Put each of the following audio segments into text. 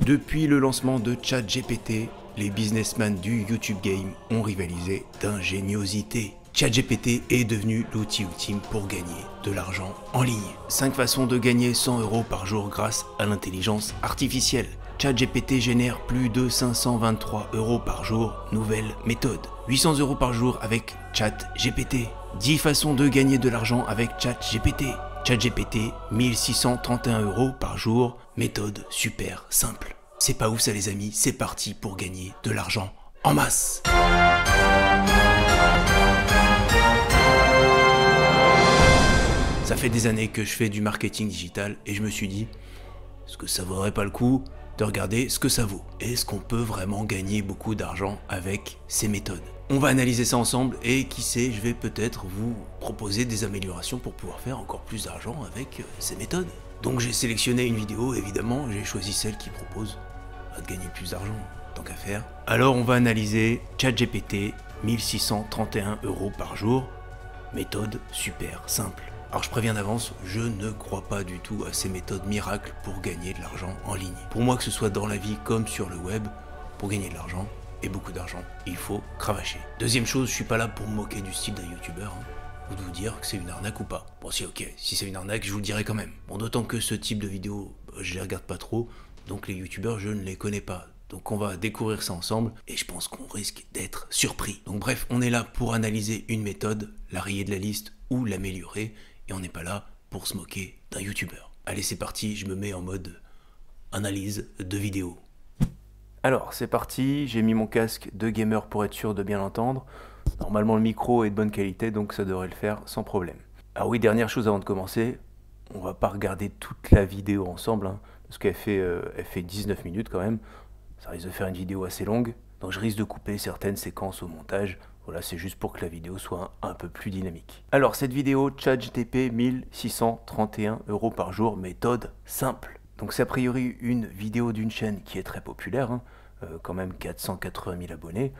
Depuis le lancement de ChatGPT, les businessmen du YouTube Game ont rivalisé d'ingéniosité. ChatGPT est devenu l'outil ultime pour gagner de l'argent en ligne. 5 façons de gagner 100 € par jour grâce à l'intelligence artificielle. ChatGPT génère plus de 523 € par jour, nouvelle méthode. 800 € par jour avec ChatGPT. 10 façons de gagner de l'argent avec ChatGPT. ChatGPT, 1631 € par jour, méthode super simple. C'est pas ouf ça les amis, c'est parti pour gagner de l'argent en masse. Ça fait des années que je fais du marketing digital et je me suis dit, est-ce que ça vaudrait pas le coup de regarder ce que ça vaut? Est-ce qu'on peut vraiment gagner beaucoup d'argent avec ces méthodes? On va analyser ça ensemble et qui sait, je vais peut-être vous proposer des améliorations pour pouvoir faire encore plus d'argent avec ces méthodes. Donc j'ai sélectionné une vidéo, évidemment, j'ai choisi celle qui propose de gagner plus d'argent, tant qu'à faire. Alors on va analyser ChatGPT, 1631 € par jour, méthode super simple. Alors je préviens d'avance, je ne crois pas du tout à ces méthodes miracles pour gagner de l'argent en ligne. Pour moi, que ce soit dans la vie comme sur le web, pour gagner de l'argent, et beaucoup d'argent, il faut cravacher. Deuxième chose, je suis pas là pour me moquer du style d'un youtubeur, ou de vous dire que c'est une arnaque ou pas. Bon si ok, si c'est une arnaque, je vous le dirai quand même. Bon, d'autant que ce type de vidéo, je les regarde pas trop, donc les youtubeurs, je ne les connais pas. Donc on va découvrir ça ensemble, et je pense qu'on risque d'être surpris. Donc bref, on est là pour analyser une méthode, la rayer de la liste ou l'améliorer, et on n'est pas là pour se moquer d'un youtubeur. Allez c'est parti, je me mets en mode analyse de vidéo. Alors c'est parti, j'ai mis mon casque de gamer pour être sûr de bien l'entendre. Normalement le micro est de bonne qualité donc ça devrait le faire sans problème. Ah oui, dernière chose avant de commencer, on va pas regarder toute la vidéo ensemble, parce qu'elle fait 19 minutes quand même. Ça risque de faire une vidéo assez longue, donc je risque de couper certaines séquences au montage. Voilà, c'est juste pour que la vidéo soit un peu plus dynamique. Alors cette vidéo, ChatGPT, 1631 € par jour, méthode simple. Donc c'est a priori une vidéo d'une chaîne qui est très populaire, quand même 480 000 abonnés.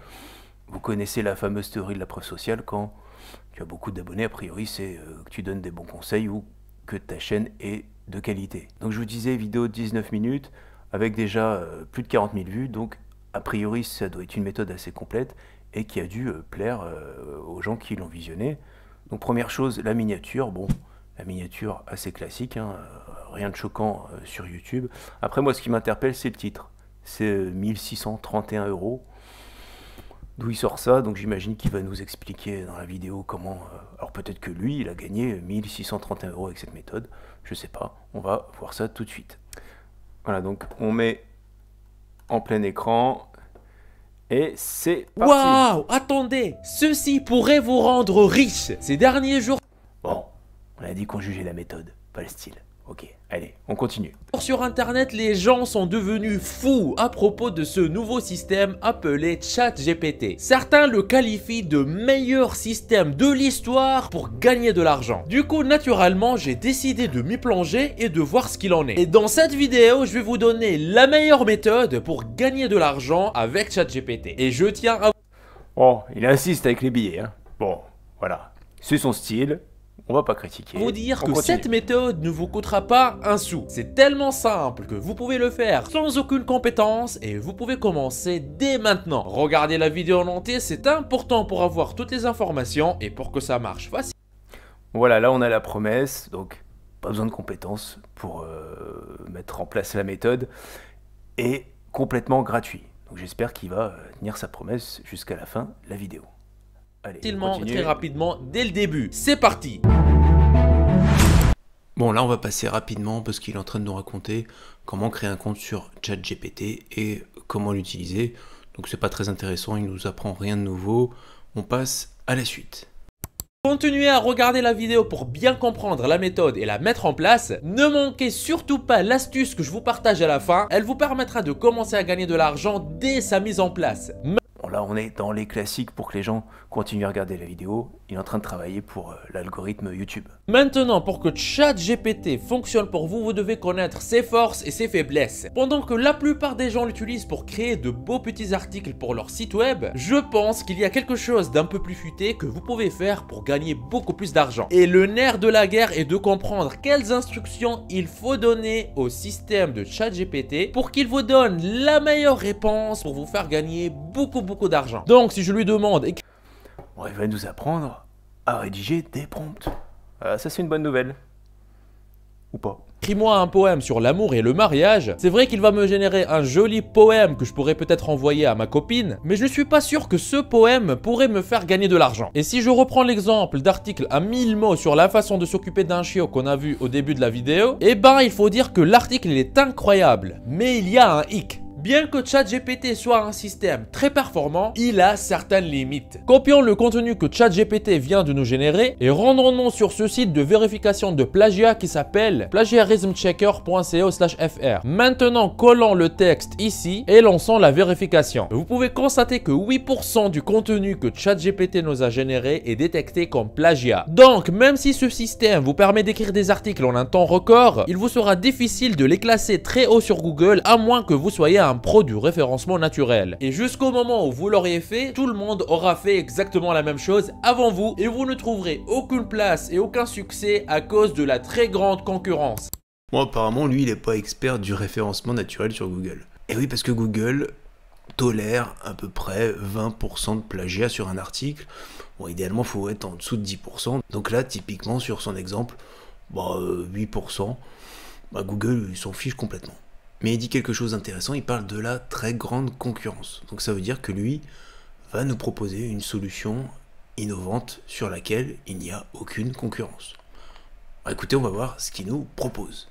Vous connaissez la fameuse théorie de la preuve sociale, quand tu as beaucoup d'abonnés, a priori c'est que tu donnes des bons conseils ou que ta chaîne est de qualité. Donc je vous disais, vidéo de 19 minutes, avec déjà plus de 40 000 vues, donc a priori ça doit être une méthode assez complète, et qui a dû plaire aux gens qui l'ont visionné. Donc première chose, la miniature. Bon, la miniature assez classique, rien de choquant sur YouTube. Après moi ce qui m'interpelle c'est le titre. C'est 1631 €. D'où il sort ça? Donc j'imagine qu'il va nous expliquer dans la vidéo comment... alors peut-être que lui il a gagné 1631 € avec cette méthode. Je sais pas, on va voir ça tout de suite. Voilà, donc on met en plein écran... Et c'est parti. Waouh, attendez, ceci pourrait vous rendre riche ces derniers jours. Bon, on a dit qu'on jugeait la méthode, pas le style. Ok, allez, on continue. Sur internet, les gens sont devenus fous à propos de ce nouveau système appelé ChatGPT. Certains le qualifient de meilleur système de l'histoire pour gagner de l'argent. Du coup, naturellement, j'ai décidé de m'y plonger et de voir ce qu'il en est. Et dans cette vidéo, je vais vous donner la meilleure méthode pour gagner de l'argent avec ChatGPT. Et je tiens à... Oh, il insiste avec les billets, Bon, voilà, c'est son style. On va pas critiquer. Vous dire que cette méthode ne vous coûtera pas un sou. C'est tellement simple que vous pouvez le faire sans aucune compétence et vous pouvez commencer dès maintenant. Regardez la vidéo en entier, c'est important pour avoir toutes les informations et pour que ça marche facile. Voilà, là on a la promesse, donc pas besoin de compétences pour mettre en place la méthode et complètement gratuit. Donc j'espère qu'il va tenir sa promesse jusqu'à la fin de la vidéo. Allez, Très rapidement dès le début. C'est parti. Bon, là on va passer rapidement parce qu'il est en train de nous raconter comment créer un compte sur ChatGPT et comment l'utiliser. Donc c'est pas très intéressant, il nous apprend rien de nouveau. On passe à la suite. Continuez à regarder la vidéo pour bien comprendre la méthode et la mettre en place. Ne manquez surtout pas l'astuce que je vous partage à la fin. Elle vous permettra de commencer à gagner de l'argent dès sa mise en place. Bon, là, on est dans les classiques pour que les gens continuent à regarder la vidéo. Il est en train de travailler pour l'algorithme YouTube. Maintenant, pour que ChatGPT fonctionne pour vous, vous devez connaître ses forces et ses faiblesses. Pendant que la plupart des gens l'utilisent pour créer de beaux petits articles pour leur site web, je pense qu'il y a quelque chose d'un peu plus futé que vous pouvez faire pour gagner beaucoup plus d'argent. Et le nerf de la guerre est de comprendre quelles instructions il faut donner au système de ChatGPT pour qu'il vous donne la meilleure réponse pour vous faire gagner beaucoup d'argent. Donc si je lui demande... Bon, il va nous apprendre à rédiger des prompts. Ça c'est une bonne nouvelle. Ou pas. Écris-moi un poème sur l'amour et le mariage. C'est vrai qu'il va me générer un joli poème que je pourrais peut-être envoyer à ma copine, mais je ne suis pas sûr que ce poème pourrait me faire gagner de l'argent. Et si je reprends l'exemple d'article à 1000 mots sur la façon de s'occuper d'un chiot qu'on a vu au début de la vidéo, eh ben il faut dire que l'article il est incroyable, mais il y a un hic. Bien que ChatGPT soit un système très performant, il a certaines limites. Copions le contenu que ChatGPT vient de nous générer et rendons-nous sur ce site de vérification de plagiat qui s'appelle plagiarismchecker.co/fr. Maintenant, collons le texte ici et lançons la vérification. Vous pouvez constater que 8% du contenu que ChatGPT nous a généré est détecté comme plagiat. Donc, même si ce système vous permet d'écrire des articles en un temps record, il vous sera difficile de les classer très haut sur Google à moins que vous soyez un pro du référencement naturel. Et jusqu'au moment où vous l'auriez fait, tout le monde aura fait exactement la même chose avant vous et vous ne trouverez aucune place et aucun succès à cause de la très grande concurrence. Bon, apparemment, lui, il n'est pas expert du référencement naturel sur Google. Et oui, parce que Google tolère à peu près 20% de plagiat sur un article. Bon, idéalement, il faut être en dessous de 10%. Donc là, typiquement, sur son exemple, 8%, Google, il s'en fiche complètement. Mais il dit quelque chose d'intéressant, il parle de la très grande concurrence. Donc ça veut dire que lui va nous proposer une solution innovante sur laquelle il n'y a aucune concurrence. Écoutez, on va voir ce qu'il nous propose.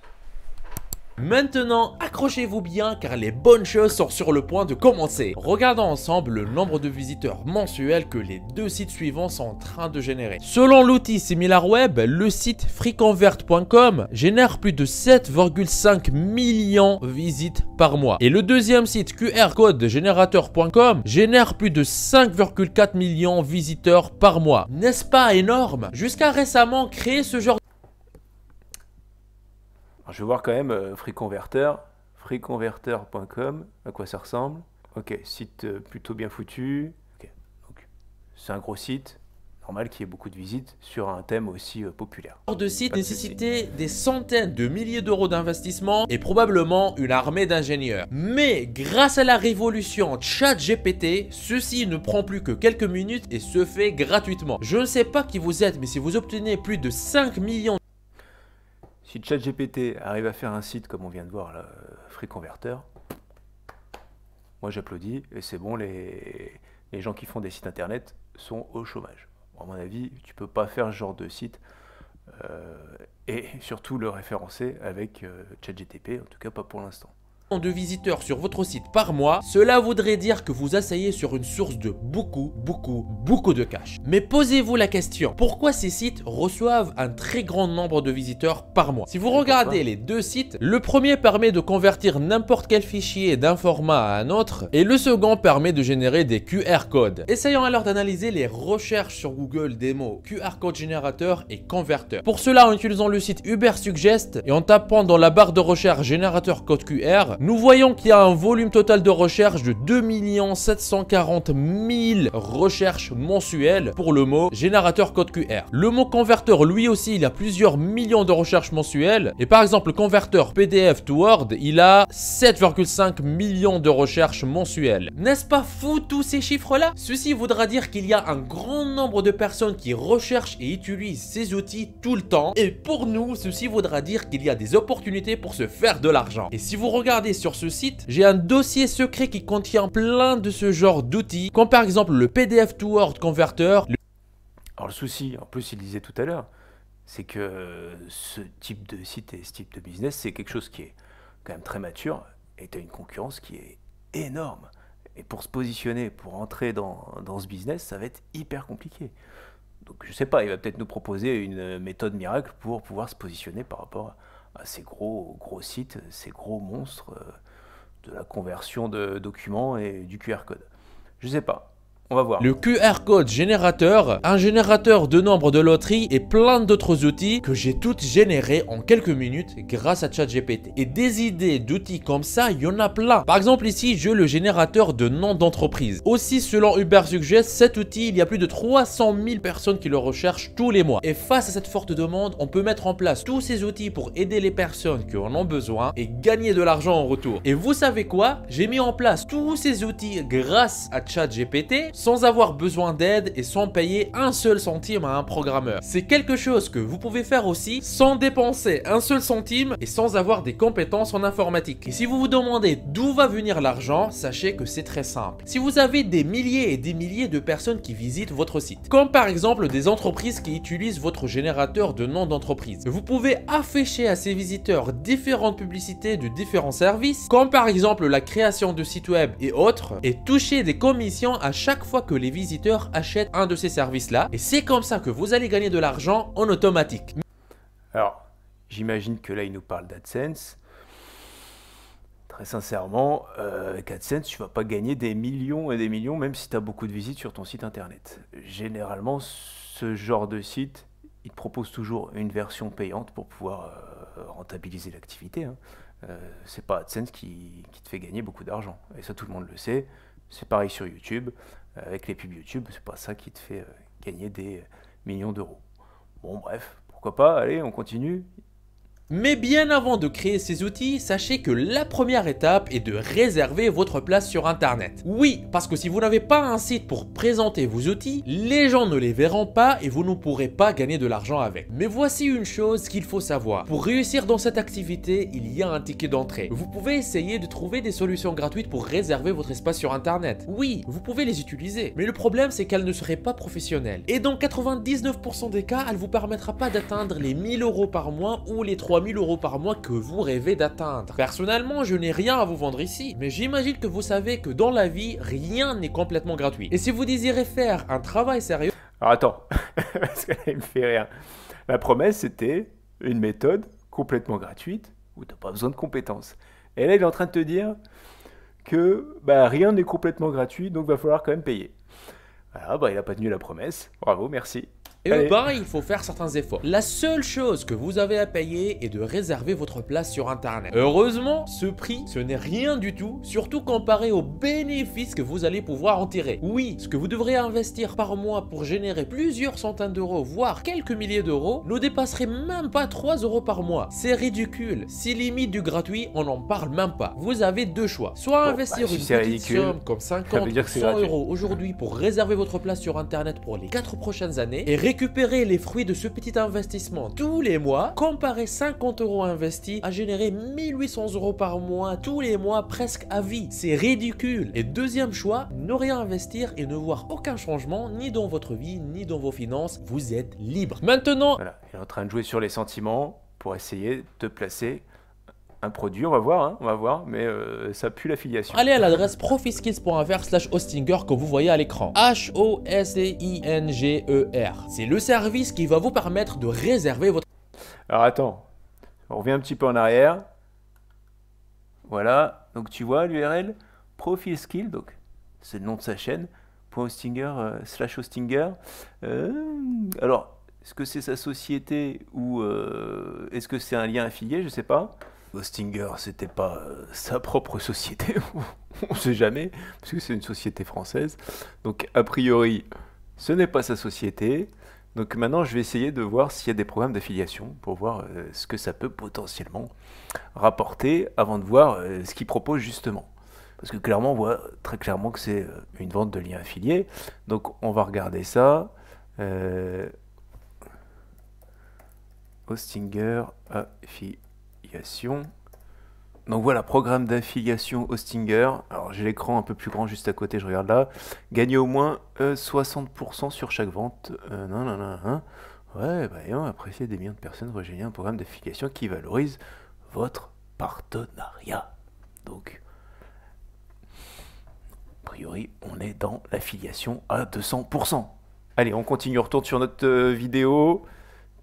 Maintenant, accrochez-vous bien car les bonnes choses sont sur le point de commencer. Regardons ensemble le nombre de visiteurs mensuels que les deux sites suivants sont en train de générer. Selon l'outil SimilarWeb, le site freeconvert.com génère plus de 7,5 millions de visites par mois. Et le deuxième site QRCodeGénérateur.com génère plus de 5,4 millions de visiteurs par mois. N'est-ce pas énorme? Jusqu'à récemment, créer ce genre Je vais voir quand même freeconverter.com, à quoi ça ressemble. Ok, site plutôt bien foutu. Ok, donc c'est un gros site, normal qu'il y ait beaucoup de visites sur un thème aussi populaire. de site nécessitait des centaines de milliers d'euros d'investissement et probablement une armée d'ingénieurs. Mais grâce à la révolution ChatGPT, ceci ne prend plus que quelques minutes et se fait gratuitement. Je ne sais pas qui vous êtes, mais si vous obtenez plus de 5 millions Si ChatGPT arrive à faire un site comme on vient de voir là, FreeConverter, moi j'applaudis et c'est bon, les gens qui font des sites internet sont au chômage. Bon, à mon avis, tu peux pas faire ce genre de site et surtout le référencer avec ChatGPT, en tout cas pas pour l'instant. de visiteurs sur votre site par mois, cela voudrait dire que vous asseyez sur une source de beaucoup de cash. Mais posez-vous la question, pourquoi ces sites reçoivent un très grand nombre de visiteurs par mois? Si vous regardez les deux sites, le premier permet de convertir n'importe quel fichier d'un format à un autre et le second permet de générer des QR codes. Essayons alors d'analyser les recherches sur Google des mots QR code générateur et converteur. Pour cela, en utilisant le site Ubersuggest et en tapant dans la barre de recherche générateur code QR, nous voyons qu'il y a un volume total de recherche de 2 740 000 recherches mensuelles pour le mot générateur code QR. Le mot converteur, lui aussi, il a plusieurs millions de recherches mensuelles. Et par exemple, le converteur PDF to Word, il a 7,5 millions de recherches mensuelles. N'est-ce pas fou tous ces chiffres-là? Ceci voudra dire qu'il y a un grand nombre de personnes qui recherchent et utilisent ces outils tout le temps. Et pour nous, ceci voudra dire qu'il y a des opportunités pour se faire de l'argent. Et si vous regardez sur ce site, j'ai un dossier secret qui contient plein de ce genre d'outils, comme par exemple le PDF to Word Converter. Alors le souci, en plus il disait tout à l'heure, c'est que ce type de site et ce type de business, c'est quelque chose qui est quand même très mature et tu as une concurrence qui est énorme. Et pour se positionner, pour entrer dans ce business, ça va être hyper compliqué. Donc je sais pas, il va peut-être nous proposer une méthode miracle pour pouvoir se positionner par rapport à ces gros sites, ces gros monstres de la conversion de documents et du QR code. Je sais pas. On va voir. Le QR code générateur, un générateur de nombre de loteries et plein d'autres outils que j'ai toutes générés en quelques minutes grâce à ChatGPT. Et des idées d'outils comme ça, il y en a plein. Par exemple ici, j'ai le générateur de noms d'entreprise. Aussi selon Ubersuggest, cet outil, il y a plus de 300 000 personnes qui le recherchent tous les mois. Et face à cette forte demande, on peut mettre en place tous ces outils pour aider les personnes qui en ont besoin et gagner de l'argent en retour. Et vous savez quoi? J'ai mis en place tous ces outils grâce à ChatGPT sans avoir besoin d'aide et sans payer un seul centime à un programmeur. C'est quelque chose que vous pouvez faire aussi sans dépenser un seul centime et sans avoir des compétences en informatique. Et si vous vous demandez d'où va venir l'argent, sachez que c'est très simple. Si vous avez des milliers et des milliers de personnes qui visitent votre site, comme par exemple des entreprises qui utilisent votre générateur de noms d'entreprise, vous pouvez afficher à ces visiteurs différentes publicités de différents services, comme par exemple la création de sites web et autres, et toucher des commissions à chaque fois que les visiteurs achètent un de ces services-là. Et c'est comme ça que vous allez gagner de l'argent en automatique. Alors, j'imagine que là, il nous parle d'AdSense. Très sincèrement, avec AdSense, tu vas pas gagner des millions et des millions, même si tu as beaucoup de visites sur ton site internet. Généralement, ce genre de site, il te propose toujours une version payante pour pouvoir rentabiliser l'activité. Hein. C'est pas AdSense qui te fait gagner beaucoup d'argent. Et ça, tout le monde le sait. C'est pareil sur YouTube. Avec les pubs YouTube, c'est pas ça qui te fait gagner des millions d'euros. Bon, bref, pourquoi pas, allez, on continue. Mais bien avant de créer ces outils, sachez que la première étape est de réserver votre place sur internet. Oui, parce que si vous n'avez pas un site pour présenter vos outils, les gens ne les verront pas et vous ne pourrez pas gagner de l'argent avec. Mais voici une chose qu'il faut savoir. Pour réussir dans cette activité, il y a un ticket d'entrée. Vous pouvez essayer de trouver des solutions gratuites pour réserver votre espace sur internet. Oui, vous pouvez les utiliser. Mais le problème, c'est qu'elles ne seraient pas professionnelles. Et dans 99% des cas, elle ne vous permettra pas d'atteindre les 1000 € par mois ou les 3000 € par mois que vous rêvez d'atteindre. Personnellement, je n'ai rien à vous vendre ici, mais j'imagine que vous savez que dans la vie, rien n'est complètement gratuit. Et si vous désirez faire un travail sérieux... Alors attends, parce qu'elle me fait rire. La promesse, c'était une méthode complètement gratuite où tu n'as pas besoin de compétences. Et là, il est en train de te dire que rien n'est complètement gratuit, donc il va falloir quand même payer. Voilà, il n'a pas tenu la promesse. Bravo, merci. Et il faut faire certains efforts. La seule chose que vous avez à payer est de réserver votre place sur internet. Heureusement, ce prix, ce n'est rien du tout, surtout comparé aux bénéfices que vous allez pouvoir en tirer. Oui, ce que vous devrez investir par mois pour générer plusieurs centaines d'euros, voire quelques milliers d'euros, ne dépasserait même pas 3 € par mois. C'est ridicule. Si limite du gratuit, on n'en parle même pas. Vous avez deux choix. Soit investir une petite somme comme 50 ou 100 € aujourd'hui pour réserver votre place sur internet pour les 4 prochaines années et récupérer les fruits de ce petit investissement tous les mois, comparer 50 € investis à générer 1800 € par mois tous les mois presque à vie. C'est ridicule. Et deuxième choix, ne rien investir et ne voir aucun changement ni dans votre vie ni dans vos finances. Vous êtes libre. Maintenant, voilà, il est en train de jouer sur les sentiments pour essayer de placer un produit, on va voir, mais ça pue l'affiliation. allez à l'adresse profitskills.fr/hostinger que vous voyez à l'écran. H-O-S-T-I-N-G-E-R. C'est le service qui va vous permettre de réserver votre... Alors attends, on revient un petit peu en arrière. Voilà, donc tu vois l'URL ProfitSkill, donc c'est le nom de sa chaîne, .hostinger/hostinger. Alors, est-ce que c'est sa société ou est-ce que c'est un lien affilié? Je sais pas. Hostinger, c'était pas sa propre société, on sait jamais, parce que c'est une société française. Donc, a priori, ce n'est pas sa société. Donc maintenant, je vais essayer de voir s'il y a des programmes d'affiliation pour voir ce que ça peut potentiellement rapporter avant de voir ce qu'ils proposent justement. Parce que clairement, on voit très clairement que c'est une vente de liens affiliés. Donc, on va regarder ça. Hostinger affiliation. Donc voilà, programme d'affiliation Hostinger. Alors j'ai l'écran un peu plus grand juste à côté, je regarde là. Gagner au moins 60% sur chaque vente. Ouais, apprécier des millions de personnes, rejoignez un programme d'affiliation qui valorise votre partenariat. Donc, a priori, on est dans l'affiliation à 200%. Allez, on continue, on retourne sur notre vidéo.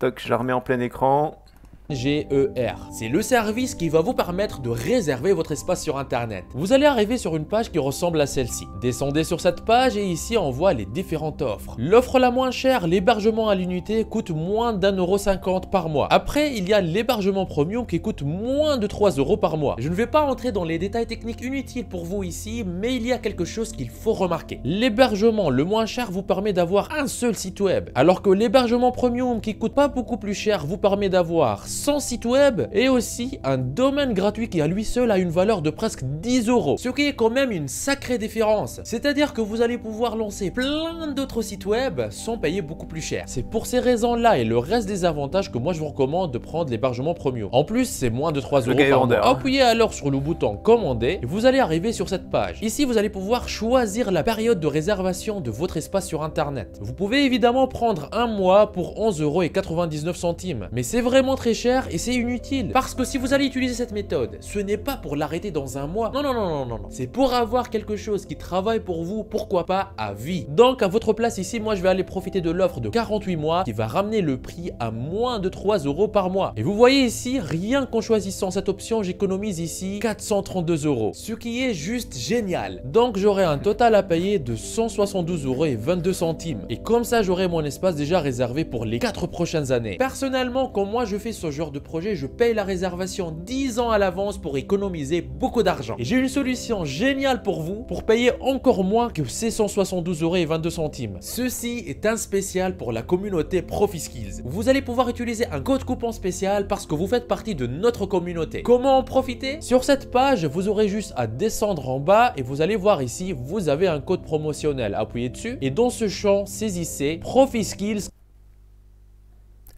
Toc, je la remets en plein écran. GER. C'est le service qui va vous permettre de réserver votre espace sur internet. Vous allez arriver sur une page qui ressemble à celle-ci. Descendez sur cette page et ici on voit les différentes offres. L'offre la moins chère, l'hébergement à l'unité, coûte moins d'1,50 € par mois. Après, il y a l'hébergement premium qui coûte moins de 3 € par mois. Je ne vais pas entrer dans les détails techniques inutiles pour vous ici, mais il y a quelque chose qu'il faut remarquer. L'hébergement le moins cher vous permet d'avoir un seul site web, alors que l'hébergement premium qui coûte pas beaucoup plus cher vous permet d'avoir 100 sites web et aussi un domaine gratuit qui à lui seul a une valeur de presque 10 €. Ce qui est quand même une sacrée différence. C'est-à-dire que vous allez pouvoir lancer plein d'autres sites web sans payer beaucoup plus cher. C'est pour ces raisons-là et le reste des avantages que moi je vous recommande de prendre l'hébergement premium. En plus, c'est moins de 3 € par mois. Appuyez alors sur le bouton commander et vous allez arriver sur cette page. Ici, vous allez pouvoir choisir la période de réservation de votre espace sur internet. Vous pouvez évidemment prendre un mois pour 11,99 €. Mais c'est vraiment très cher et c'est inutile. Parce que si vous allez utiliser cette méthode, ce n'est pas pour l'arrêter dans un mois. Non, non, non, non, non, non. C'est pour avoir quelque chose qui travaille pour vous, pourquoi pas à vie. Donc à votre place ici, moi je vais aller profiter de l'offre de 48 mois qui va ramener le prix à moins de 3 € par mois. Et vous voyez ici, rien qu'en choisissant cette option, j'économise ici 432 €. Ce qui est juste génial. Donc j'aurai un total à payer de 172,22 €. Et comme ça, j'aurai mon espace déjà réservé pour les 4 prochaines années. Personnellement, quand moi je fais ce genre de projet, je paye la réservation 10 ans à l'avance pour économiser beaucoup d'argent. Et j'ai une solution géniale pour vous, pour payer encore moins que ces 172,22 €. Ceci est un spécial pour la communauté ProfiSkills. Vous allez pouvoir utiliser un code coupon spécial parce que vous faites partie de notre communauté. Comment en profiter? Sur cette page, vous aurez juste à descendre en bas et vous allez voir ici, vous avez un code promotionnel. Appuyez dessus et dans ce champ, saisissez ProfiSkills.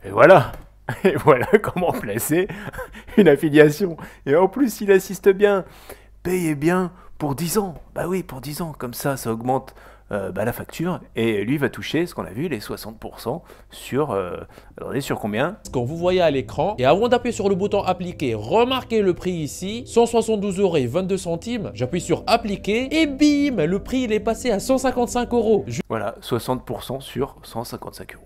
Et voilà. Et voilà comment placer une affiliation. Et en plus, il assiste bien. Payez bien pour 10 ans. Bah oui, pour 10 ans. Comme ça augmente la facture. Et lui va toucher, ce qu'on a vu, les 60% sur... attendez, sur combien? Quand vous voyez à l'écran. Et avant d'appuyer sur le bouton appliquer, remarquez le prix ici. 172,22 €. J'appuie sur appliquer. Et bim, le prix il est passé à 155 €. Voilà, 60% sur 155 €.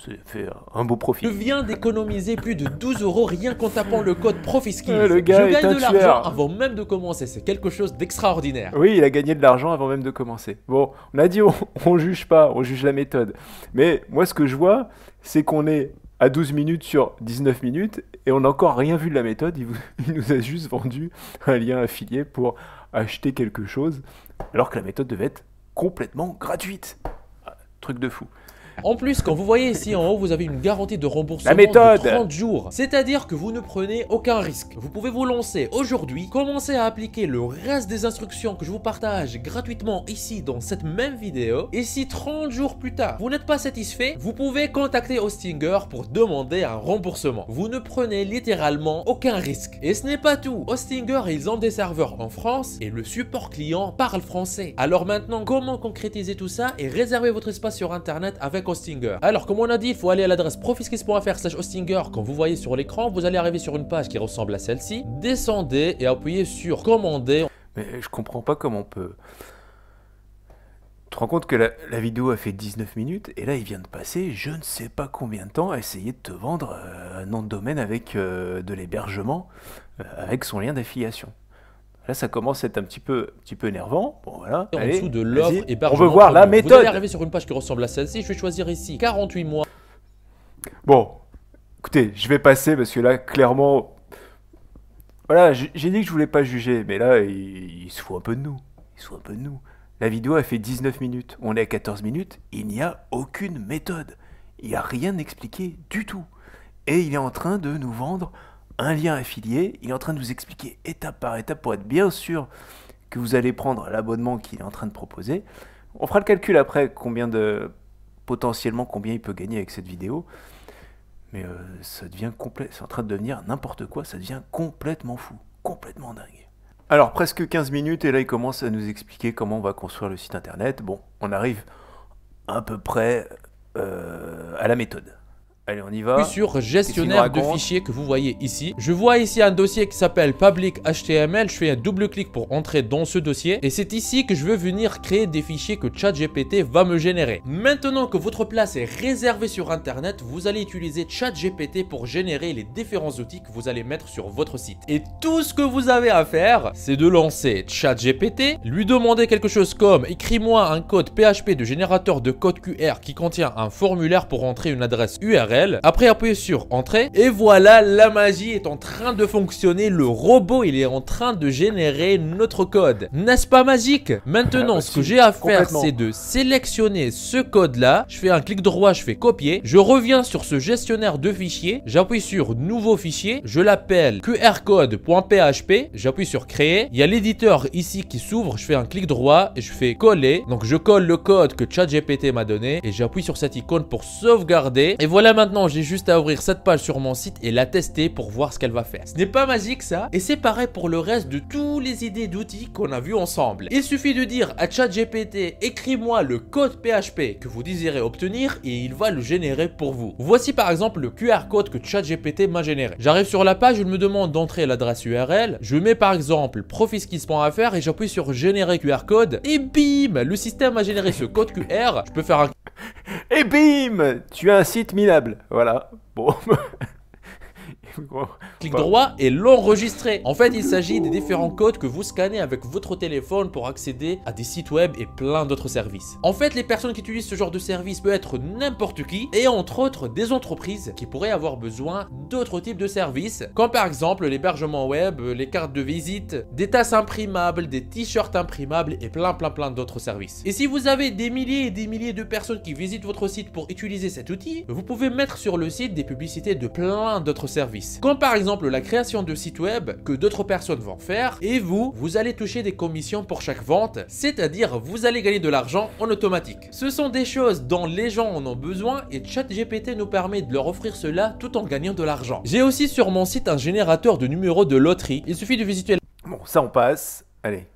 C'est fait un beau profit. Je viens d'économiser plus de 12 € rien qu'en tapant le code ProfiSkills. Le gars je gagne de l'argent tueur. avant même de commencer. C'est quelque chose d'extraordinaire. Oui, il a gagné de l'argent avant même de commencer. Bon, on a dit on juge pas, on juge la méthode. Mais moi, ce que je vois, c'est qu'on est à 12 minutes sur 19 minutes et on n'a encore rien vu de la méthode. Il nous a juste vendu un lien affilié pour acheter quelque chose alors que la méthode devait être complètement gratuite. Truc de fou. En plus, quand vous voyez ici en haut, vous avez une garantie de remboursement La méthode de 30 jours. C'est-à-dire que vous ne prenez aucun risque. Vous pouvez vous lancer aujourd'hui, commencer à appliquer le reste des instructions que je vous partage gratuitement ici dans cette même vidéo. Et si 30 jours plus tard, vous n'êtes pas satisfait, vous pouvez contacter Hostinger pour demander un remboursement. Vous ne prenez littéralement aucun risque. Et ce n'est pas tout. Hostinger, ils ont des serveurs en France et le support client parle français. Alors maintenant, comment concrétiser tout ça et réserver votre espace sur Internet avec Hostinger? Alors comme on a dit, il faut aller à l'adresse profiskills.fr/Hostinger. Comme vous voyez sur l'écran, vous allez arriver sur une page qui ressemble à celle-ci. Descendez et appuyez sur commander. Mais je comprends pas comment on peut... Tu te rends compte que la vidéo a fait 19 minutes et là il vient de passer je ne sais pas combien de temps à essayer de te vendre un nom de domaine avec de l'hébergement, avec son lien d'affiliation. Là, ça commence à être un petit peu énervant. Bon, voilà. En Allez, dessous de l'offre hébergement. on veut voir la méthode. Vous allez arriver sur une page qui ressemble à celle-ci. Je vais choisir ici 48 mois. Bon, écoutez, je vais passer parce que là, clairement... Voilà, j'ai dit que je voulais pas juger, mais là, il se fout un peu de nous. Il se fout un peu de nous. La vidéo a fait 19 minutes. On est à 14 minutes. Il n'y a aucune méthode. Il n'y a rien expliqué du tout. Et il est en train de nous vendre un lien affilié, il est en train de vous expliquer étape par étape pour être bien sûr que vous allez prendre l'abonnement qu'il est en train de proposer. On fera le calcul après, potentiellement combien il peut gagner avec cette vidéo. Mais ça devient complet, c'est en train de devenir n'importe quoi, ça devient complètement fou, complètement dingue. Alors presque 15 minutes et là il commence à nous expliquer comment on va construire le site internet. Bon, on arrive à peu près à la méthode. Allez, on y va. Sur gestionnaire de fichiers que vous voyez ici. Je vois ici un dossier qui s'appelle public HTML. Je fais un double clic pour entrer dans ce dossier. Et c'est ici que je veux venir créer des fichiers que ChatGPT va me générer. Maintenant que votre place est réservée sur Internet, vous allez utiliser ChatGPT pour générer les différents outils que vous allez mettre sur votre site. Et tout ce que vous avez à faire, c'est de lancer ChatGPT, lui demander quelque chose comme écris-moi un code PHP de générateur de code QR qui contient un formulaire pour entrer une adresse URL. Après, appuyez sur entrée et voilà, la magie est en train de fonctionner. Le robot, il est en train de générer notre code. N'est-ce pas magique? Maintenant, ce que j'ai à faire, c'est de sélectionner ce code-là. Je fais un clic droit, je fais copier. Je reviens sur ce gestionnaire de fichiers. J'appuie sur nouveau fichier. Je l'appelle qrcode.php. J'appuie sur créer. Il y a l'éditeur ici qui s'ouvre. Je fais un clic droit et je fais coller. Donc, je colle le code que ChatGPT m'a donné et j'appuie sur cette icône pour sauvegarder. Et voilà, maintenant, j'ai juste à ouvrir cette page sur mon site et la tester pour voir ce qu'elle va faire. Ce n'est pas magique ça? Et c'est pareil pour le reste de tous les idées d'outils qu'on a vu ensemble. Il suffit de dire à ChatGPT, écris-moi le code PHP que vous désirez obtenir et il va le générer pour vous. Voici par exemple le QR code que ChatGPT m'a généré. J'arrive sur la page, il me demande d'entrer l'adresse URL. Je mets par exemple profiskills.fr et j'appuie sur générer QR code et bim, le système a généré ce code QR. Je peux faire un... Et bim, tu as un site minable. Voilà. Bon. Clic droit et l'enregistrer. En fait, il s'agit des différents codes que vous scannez avec votre téléphone pour accéder à des sites web et plein d'autres services. En fait, les personnes qui utilisent ce genre de service peut être n'importe qui et entre autres des entreprises qui pourraient avoir besoin d'autres types de services comme par exemple l'hébergement web, les cartes de visite, des tasses imprimables, des t-shirts imprimables et plein d'autres services. Et si vous avez des milliers et des milliers de personnes qui visitent votre site pour utiliser cet outil, vous pouvez mettre sur le site des publicités de plein d'autres services. Comme par exemple la création de sites web que d'autres personnes vont faire et vous allez toucher des commissions pour chaque vente, c'est-à-dire vous allez gagner de l'argent en automatique. Ce sont des choses dont les gens en ont besoin et ChatGPT nous permet de leur offrir cela tout en gagnant de l'argent. J'ai aussi sur mon site un générateur de numéros de loterie. Il suffit de visiter... Bon, ça on passe. Allez.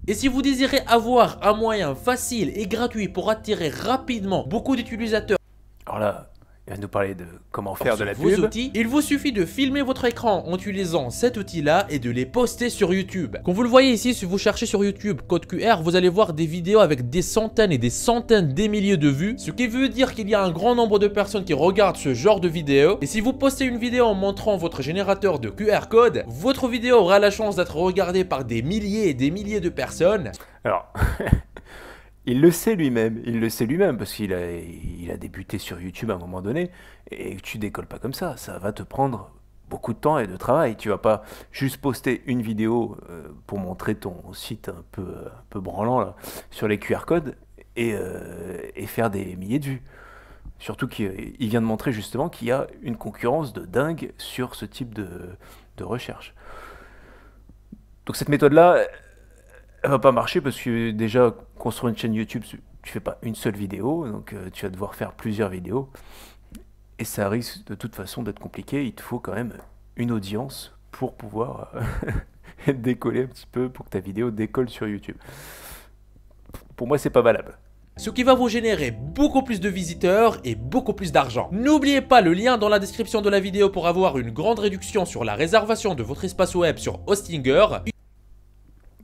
Et si vous désirez avoir un moyen facile et gratuit pour attirer rapidement beaucoup d'utilisateurs... Alors là... Il va nous parler de comment faire de la vos pub. Outils, il vous suffit de filmer votre écran en utilisant cet outil-là et de les poster sur YouTube. Comme vous le voyez ici, si vous cherchez sur YouTube code QR, vous allez voir des vidéos avec des centaines et des centaines des milliers de vues. Ce qui veut dire qu'il y a un grand nombre de personnes qui regardent ce genre de vidéos. Et si vous postez une vidéo en montrant votre générateur de QR code, votre vidéo aura la chance d'être regardée par des milliers et des milliers de personnes. Alors... Il le sait lui-même, parce qu'il a débuté sur YouTube à un moment donné, et tu décolles pas comme ça va te prendre beaucoup de temps et de travail. Tu vas pas juste poster une vidéo pour montrer ton site un peu branlant là, sur les QR codes et faire des milliers de vues. Surtout qu'il vient de montrer justement qu'il y a une concurrence de dingue sur ce type de recherche. Donc cette méthode-là, elle va pas marcher parce que déjà, construire une chaîne YouTube, tu fais pas une seule vidéo, donc tu vas devoir faire plusieurs vidéos. Et ça risque de toute façon d'être compliqué. Il te faut quand même une audience pour pouvoir décoller un petit peu, pour que ta vidéo décolle sur YouTube. Pour moi, c'est pas valable. Ce qui va vous générer beaucoup plus de visiteurs et beaucoup plus d'argent. N'oubliez pas le lien dans la description de la vidéo pour avoir une grande réduction sur la réservation de votre espace web sur Hostinger.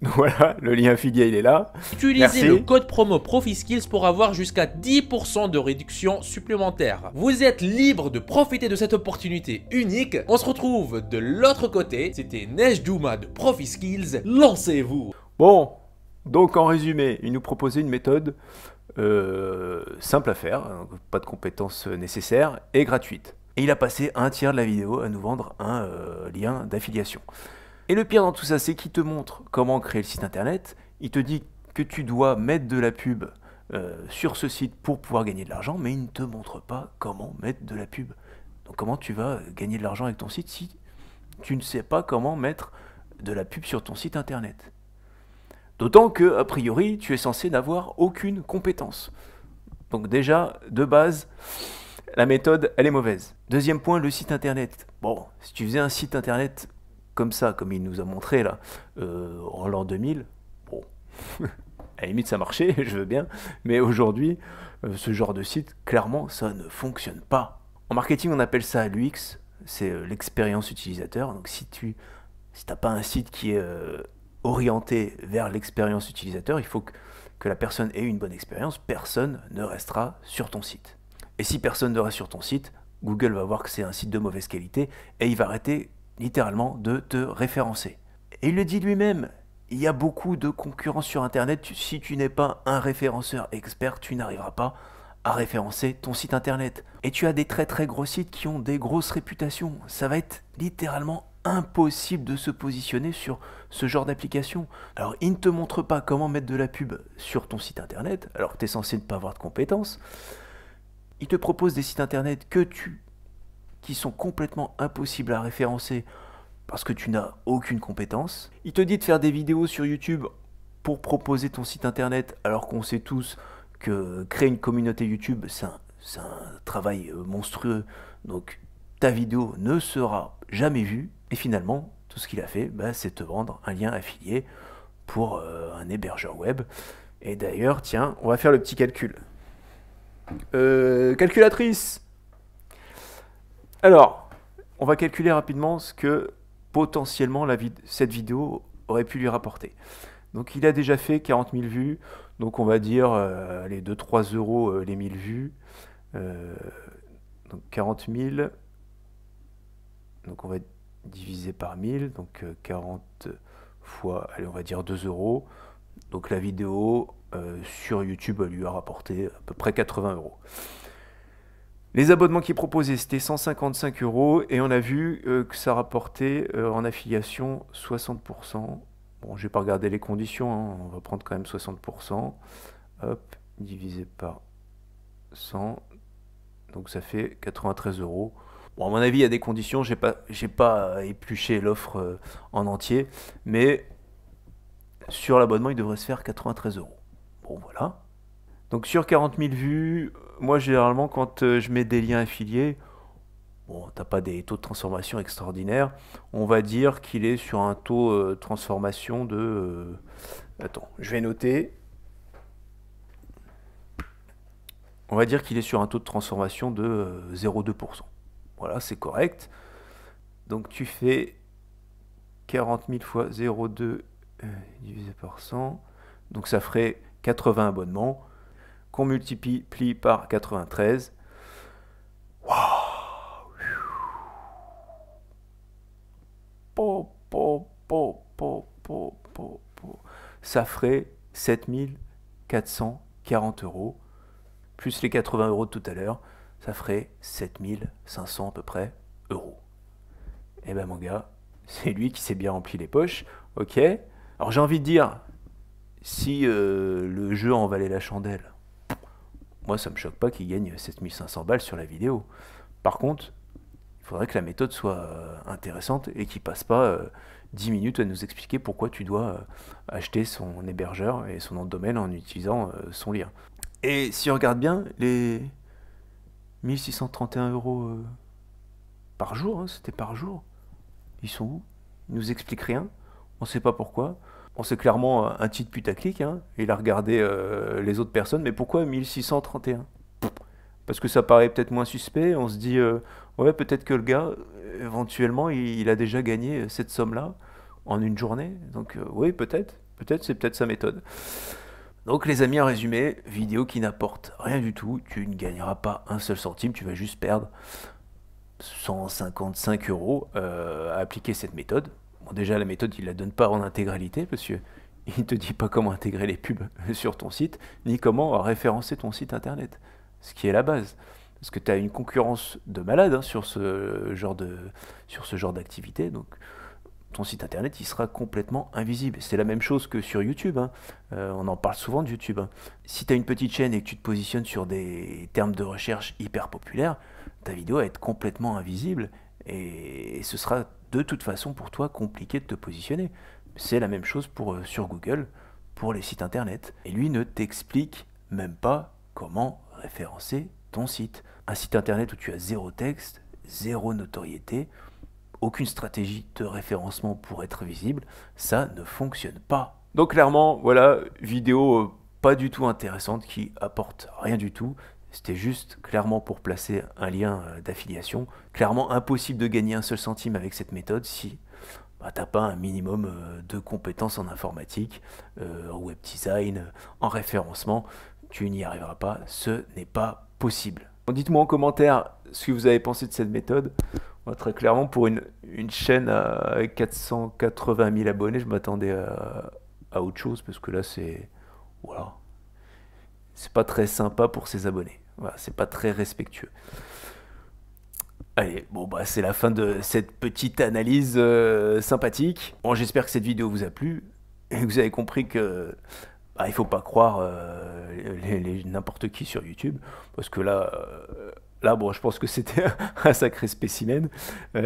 Voilà, le lien affilié il est là. Utilisez le code promo ProfiSkills pour avoir jusqu'à 10% de réduction supplémentaire. Vous êtes libre de profiter de cette opportunité unique. On se retrouve de l'autre côté. C'était Nejdouma de ProfiSkills. Lancez-vous. Bon, donc en résumé, il nous proposait une méthode simple à faire, pas de compétences nécessaires et gratuite. Et il a passé un tiers de la vidéo à nous vendre un lien d'affiliation. Et le pire dans tout ça, c'est qu'il te montre comment créer le site internet, il te dit que tu dois mettre de la pub sur ce site pour pouvoir gagner de l'argent, mais il ne te montre pas comment mettre de la pub. Donc comment tu vas gagner de l'argent avec ton site si tu ne sais pas comment mettre de la pub sur ton site internet? D'autant que, a priori, tu es censé n'avoir aucune compétence. Donc déjà, de base, la méthode, elle est mauvaise. Deuxième point, le site internet. Bon, si tu faisais un site internet comme ça, comme il nous a montré là, en l'an 2000, bon, à la limite ça marchait, je veux bien, mais aujourd'hui, ce genre de site, clairement, ça ne fonctionne pas. En marketing, on appelle ça l'UX, c'est l'expérience utilisateur. Donc si t'as pas un site qui est orienté vers l'expérience utilisateur, il faut que la personne ait une bonne expérience, personne ne restera sur ton site. Et si personne ne reste sur ton site, Google va voir que c'est un site de mauvaise qualité et il va arrêter littéralement de te référencer. Et il le dit lui-même, il y a beaucoup de concurrence sur Internet. Si tu n'es pas un référenceur expert, tu n'arriveras pas à référencer ton site Internet. Et tu as des très très gros sites qui ont des grosses réputations. Ça va être littéralement impossible de se positionner sur ce genre d'application. Alors, il ne te montre pas comment mettre de la pub sur ton site Internet, alors que tu es censé ne pas avoir de compétences. Il te propose des sites Internet qui sont complètement impossibles à référencer parce que tu n'as aucune compétence. Il te dit de faire des vidéos sur YouTube pour proposer ton site Internet, alors qu'on sait tous que créer une communauté YouTube, c'est un travail monstrueux. Donc, ta vidéo ne sera jamais vue. Et finalement, tout ce qu'il a fait, c'est te vendre un lien affilié pour un hébergeur web. Et d'ailleurs, tiens, on va faire le petit calcul. Calculatrice. Alors, on va calculer rapidement ce que potentiellement cette vidéo aurait pu lui rapporter. Donc, il a déjà fait 40 000 vues. Donc, on va dire les 2-3 euros les 1000 vues. Donc, 40 000. Donc, on va diviser par 1000. Donc, 40 fois, allez, on va dire 2 euros. Donc, la vidéo sur YouTube lui a rapporté à peu près 80 euros. Les abonnements qu'il proposait, c'était 155 euros. Et on a vu que ça rapportait en affiliation 60%. Bon, je vais pas regarder les conditions, hein. On va prendre quand même 60%. Hop, divisé par 100. Donc ça fait 93 euros. Bon, à mon avis, il y a des conditions. J'ai pas épluché l'offre en entier. Mais sur l'abonnement, il devrait se faire 93 euros. Bon, voilà. Donc sur 40 000 vues, moi, généralement, quand je mets des liens affiliés, bon, t'as pas des taux de transformation extraordinaires. On va dire qu'il est sur un taux de transformation de... attends, je vais noter. On va dire qu'il est sur un taux de transformation de 0,2%. Voilà, c'est correct. Donc tu fais 40 000 fois 0,2 divisé par 100. Donc ça ferait 80 abonnements qu'on multiplie par 93. Waouh! Ça ferait 7440 euros. Plus les 80 euros de tout à l'heure, ça ferait 7500 à peu près euros. Et ben mon gars, c'est lui qui s'est bien rempli les poches. Ok. Alors j'ai envie de dire, si le jeu en valait la chandelle, moi ça me choque pas qu'il gagne 7500 balles sur la vidéo. Par contre, il faudrait que la méthode soit intéressante et qu'il passe pas 10 minutes à nous expliquer pourquoi tu dois acheter son hébergeur et son nom de domaine en utilisant son lien. Et si on regarde bien, les 1631 euros par jour, hein, c'était par jour, ils sont où? Ils nous expliquent rien, on sait pas pourquoi. Bon, c'est clairement un titre putaclic, hein. Il a regardé les autres personnes, mais pourquoi 1631? Parce que ça paraît peut-être moins suspect, on se dit, ouais, peut-être que le gars, éventuellement, il a déjà gagné cette somme-là en une journée. Donc oui, peut-être, c'est peut-être sa méthode. Donc les amis, en résumé, vidéo qui n'apporte rien du tout, tu ne gagneras pas un seul centime, tu vas juste perdre 155 euros à appliquer cette méthode. Bon, déjà la méthode, il la donne pas en intégralité, parce qu'il ne te dit pas comment intégrer les pubs sur ton site, ni comment référencer ton site internet, ce qui est la base. Parce que tu as une concurrence de malade hein, sur ce genre d'activité, donc ton site internet il sera complètement invisible. C'est la même chose que sur YouTube, hein. On en parle souvent de YouTube. Hein. Si tu as une petite chaîne et que tu te positionnes sur des termes de recherche hyper populaires, ta vidéo va être complètement invisible et ce sera de toute façon pour toi compliqué de te positionner. C'est la même chose sur Google pour les sites internet. Et lui ne t'explique même pas comment référencer ton site. Un site internet où tu as zéro texte, zéro notoriété, aucune stratégie de référencement pour être visible, ça ne fonctionne pas. Donc clairement, voilà, vidéo pas du tout intéressante qui apporte rien du tout. C'était juste clairement pour placer un lien d'affiliation. Clairement impossible de gagner un seul centime avec cette méthode si t'as pas un minimum de compétences en informatique, en web design, en référencement. Tu n'y arriveras pas, ce n'est pas possible. Dites-moi en commentaire ce que vous avez pensé de cette méthode. Moi, très clairement, pour une chaîne à 480 000 abonnés, je m'attendais à autre chose, parce que là, c'est... Voilà. C'est pas très sympa pour ses abonnés. Voilà, c'est pas très respectueux. Allez, bon bah c'est la fin de cette petite analyse sympathique. Bon, j'espère que cette vidéo vous a plu et que vous avez compris que il faut pas croire n'importe qui sur YouTube, parce que là bon, je pense que c'était un sacré spécimen. En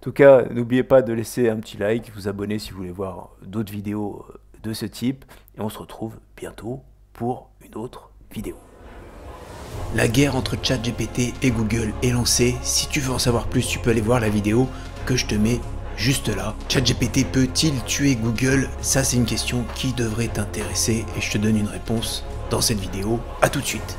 tout cas, n'oubliez pas de laisser un petit like, vous abonner si vous voulez voir d'autres vidéos de ce type, et on se retrouve bientôt pour une autre vidéo. La guerre entre ChatGPT et Google est lancée. Si tu veux en savoir plus, tu peux aller voir la vidéo que je te mets juste là. ChatGPT peut-il tuer Google? Ça, c'est une question qui devrait t'intéresser et je te donne une réponse dans cette vidéo. À tout de suite.